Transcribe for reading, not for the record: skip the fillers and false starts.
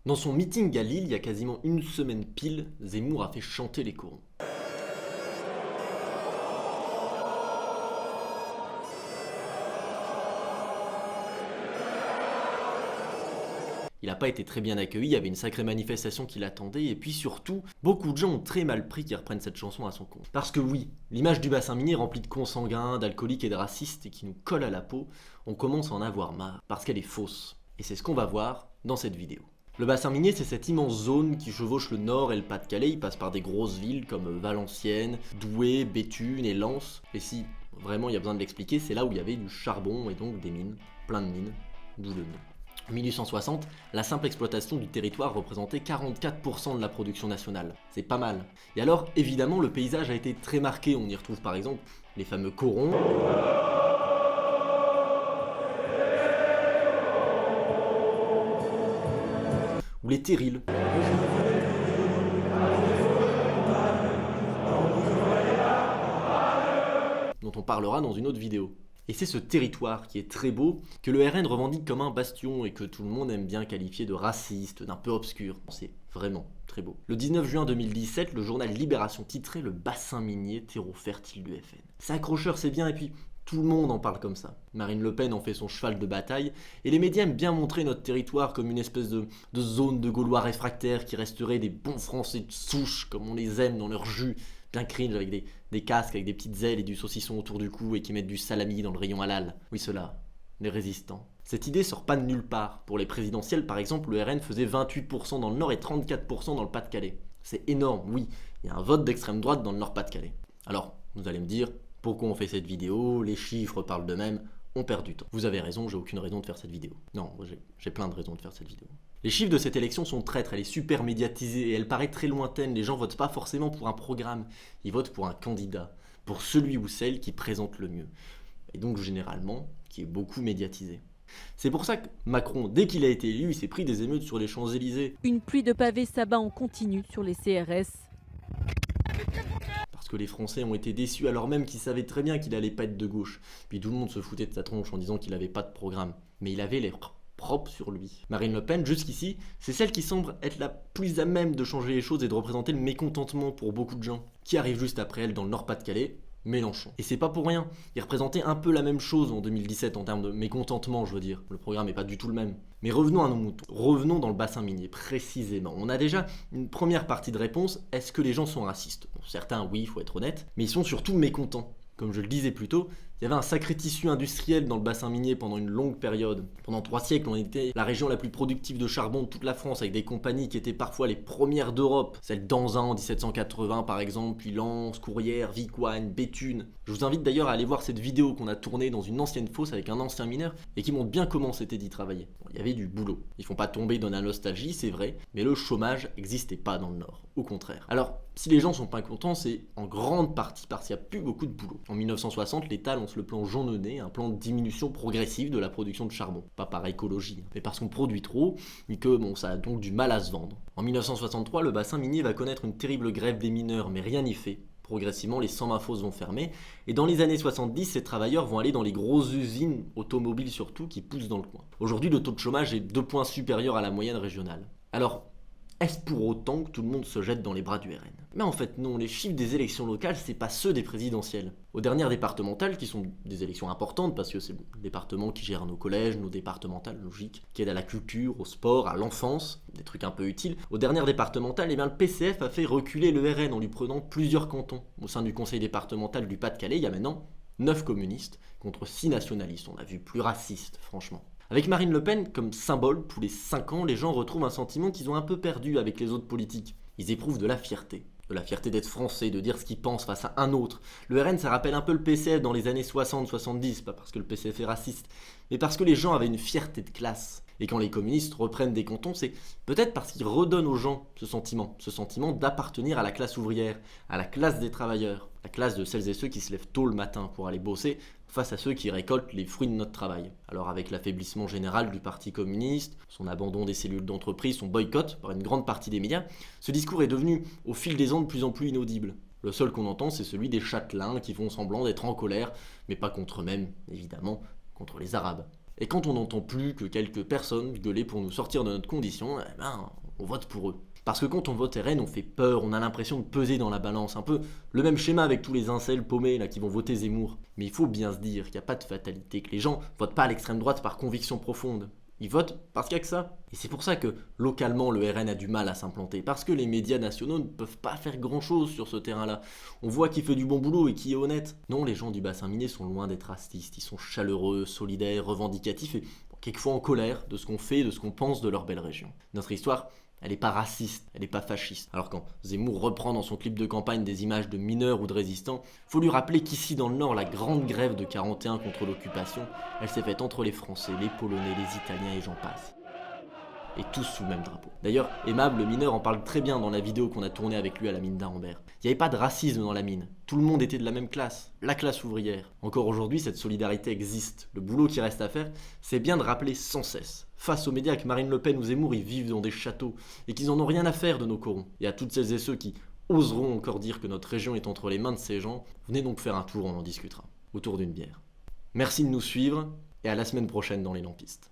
Dans son meeting à Lille, il y a quasiment une semaine pile, Zemmour a fait chanter les corons. Il n'a pas été très bien accueilli, il y avait une sacrée manifestation qui l'attendait, et puis surtout, beaucoup de gens ont très mal pris qu'il reprenne cette chanson à son compte. Parce que oui, l'image du bassin minier remplie de consanguins, d'alcooliques et de racistes et qui nous colle à la peau, on commence à en avoir marre, parce qu'elle est fausse. Et c'est ce qu'on va voir dans cette vidéo. Le bassin minier, c'est cette immense zone qui chevauche le Nord et le Pas-de-Calais. Il passe par des grosses villes comme Valenciennes, Douai, Béthune et Lens. Et si vraiment il y a besoin de l'expliquer, c'est là où il y avait du charbon et donc des mines, plein de mines, d'où le nom. En 1860, la simple exploitation du territoire représentait 44% de la production nationale. C'est pas mal. Et alors, évidemment, le paysage a été très marqué. On y retrouve par exemple les fameux corons, ou les terrils, dont on parlera dans une autre vidéo. Et c'est ce territoire qui est très beau, que le RN revendique comme un bastion et que tout le monde aime bien qualifier de raciste, d'un peu obscur. C'est vraiment très beau. Le 19 juin 2017, le journal Libération titrait le bassin minier, terreau fertile du FN. C'est accrocheur, c'est bien, et puis tout le monde en parle comme ça. Marine Le Pen en fait son cheval de bataille, et les médias aiment bien montrer notre territoire comme une espèce de zone de Gaulois réfractaires qui resteraient des bons Français de souche, comme on les aime dans leur jus, bien cringe, avec des casques, avec des petites ailes et du saucisson autour du cou et qui mettent du salami dans le rayon halal. Oui, ceux-là, les résistants. Cette idée sort pas de nulle part. Pour les présidentielles, par exemple, le RN faisait 28% dans le Nord et 34% dans le Pas-de-Calais. C'est énorme, oui, il y a un vote d'extrême droite dans le Nord-Pas-de-Calais. Alors, vous allez me dire, pourquoi on fait cette vidéo? Les chiffres parlent d'eux-mêmes, on perd du temps. Vous avez raison, j'ai aucune raison de faire cette vidéo. Non, j'ai plein de raisons de faire cette vidéo. Les chiffres de cette élection sont traîtres, elle est super médiatisée et elle paraît très lointaine. Les gens votent pas forcément pour un programme, ils votent pour un candidat, pour celui ou celle qui présente le mieux. Et donc généralement, qui est beaucoup médiatisé. C'est pour ça que Macron, dès qu'il a été élu, il s'est pris des émeutes sur les Champs-Élysées. Une pluie de pavés s'abat en continu sur les CRS. Parce que les Français ont été déçus alors même qu'ils savaient très bien qu'il allait pas être de gauche. Puis tout le monde se foutait de sa tronche en disant qu'il avait pas de programme. Mais il avait l'air propre sur lui. Marine Le Pen, jusqu'ici, c'est celle qui semble être la plus à même de changer les choses et de représenter le mécontentement pour beaucoup de gens. Qui arrive juste après elle dans le Nord-Pas-de-Calais? Mélenchon. Et c'est pas pour rien, il représentait un peu la même chose en 2017 en termes de mécontentement, je veux dire. Le programme n'est pas du tout le même. Mais revenons à nos moutons. Revenons dans le bassin minier, précisément. On a déjà une première partie de réponse. Est-ce que les gens sont racistes? Bon, certains, oui, il faut être honnête, mais ils sont surtout mécontents. Comme je le disais plus tôt, il y avait un sacré tissu industriel dans le bassin minier pendant une longue période. Pendant 3 siècles, on était la région la plus productive de charbon de toute la France, avec des compagnies qui étaient parfois les premières d'Europe. Celle d'Anzin en 1780 par exemple, puis Lens, Courrières, Vicoigne, Béthune. Je vous invite d'ailleurs à aller voir cette vidéo qu'on a tournée dans une ancienne fosse avec un ancien mineur et qui montre bien comment c'était d'y travailler. Bon, il y avait du boulot. Ils font pas tomber dans la nostalgie, c'est vrai, mais le chômage n'existait pas dans le Nord. Au contraire. Alors, si les gens sont pas contents, c'est en grande partie parce qu'il n'y a plus beaucoup de boulot. En 1960, l'État lance le plan Jean-Monnet, un plan de diminution progressive de la production de charbon. Pas par écologie, mais parce qu'on produit trop, et que bon, ça a donc du mal à se vendre. En 1963, le bassin minier va connaître une terrible grève des mineurs, mais rien n'y fait. Progressivement, les 120 fosses vont fermer, et dans les années 70, ces travailleurs vont aller dans les grosses usines, automobiles surtout, qui poussent dans le coin. Aujourd'hui, le taux de chômage est 2 points supérieur à la moyenne régionale. Alors, est-ce pour autant que tout le monde se jette dans les bras du RN? Mais en fait non, les chiffres des élections locales, c'est pas ceux des présidentielles. Aux dernières départementales, qui sont des élections importantes, parce que c'est le département qui gère nos collèges, nos départementales, logique, qui aide à la culture, au sport, à l'enfance, des trucs un peu utiles. Aux dernières départementales, eh bien, le PCF a fait reculer le RN en lui prenant plusieurs cantons. Au sein du conseil départemental du Pas-de-Calais, il y a maintenant 9 communistes contre 6 nationalistes. On a vu plus raciste, franchement. Avec Marine Le Pen comme symbole, tous les 5 ans, les gens retrouvent un sentiment qu'ils ont un peu perdu avec les autres politiques. Ils éprouvent de la fierté. De la fierté d'être français, de dire ce qu'ils pensent face à un autre. Le RN, ça rappelle un peu le PCF dans les années 60-70, pas parce que le PCF est raciste, mais parce que les gens avaient une fierté de classe. Et quand les communistes reprennent des cantons, c'est peut-être parce qu'ils redonnent aux gens ce sentiment d'appartenir à la classe ouvrière, à la classe des travailleurs, la classe de celles et ceux qui se lèvent tôt le matin pour aller bosser, face à ceux qui récoltent les fruits de notre travail. Alors avec l'affaiblissement général du Parti communiste, son abandon des cellules d'entreprise, son boycott par une grande partie des médias, ce discours est devenu au fil des ans de plus en plus inaudible. Le seul qu'on entend, c'est celui des châtelains qui font semblant d'être en colère, mais pas contre eux-mêmes, évidemment, contre les Arabes. Et quand on n'entend plus que quelques personnes gueuler pour nous sortir de notre condition, on vote pour eux. Parce que quand on vote RN, on fait peur, on a l'impression de peser dans la balance. Un peu le même schéma avec tous les incels paumés là, qui vont voter Zemmour. Mais il faut bien se dire qu'il n'y a pas de fatalité, que les gens votent pas à l'extrême droite par conviction profonde. Ils votent parce qu'il n'y a que ça. Et c'est pour ça que localement le RN a du mal à s'implanter. Parce que les médias nationaux ne peuvent pas faire grand chose sur ce terrain-là. On voit qui fait du bon boulot et qui est honnête. Non, les gens du bassin minier sont loin d'être racistes. Ils sont chaleureux, solidaires, revendicatifs et quelquefois en colère de ce qu'on fait, de ce qu'on pense de leur belle région. Notre histoire, elle n'est pas raciste, elle n'est pas fasciste. Alors quand Zemmour reprend dans son clip de campagne des images de mineurs ou de résistants, faut lui rappeler qu'ici dans le Nord, la grande grève de 41 contre l'occupation, elle s'est faite entre les Français, les Polonais, les Italiens et j'en passe. Et tous sous le même drapeau. D'ailleurs, Aimable, le mineur, en parle très bien dans la vidéo qu'on a tournée avec lui à la mine d'Arambert. Il n'y avait pas de racisme dans la mine. Tout le monde était de la même classe, la classe ouvrière. Encore aujourd'hui, cette solidarité existe. Le boulot qui reste à faire, c'est bien de rappeler sans cesse, face aux médias, que Marine Le Pen ou Zemmour, ils vivent dans des châteaux et qu'ils en ont rien à faire de nos corons. Et à toutes celles et ceux qui oseront encore dire que notre région est entre les mains de ces gens, venez donc faire un tour, on en discutera, autour d'une bière. Merci de nous suivre et à la semaine prochaine dans les Lampistes.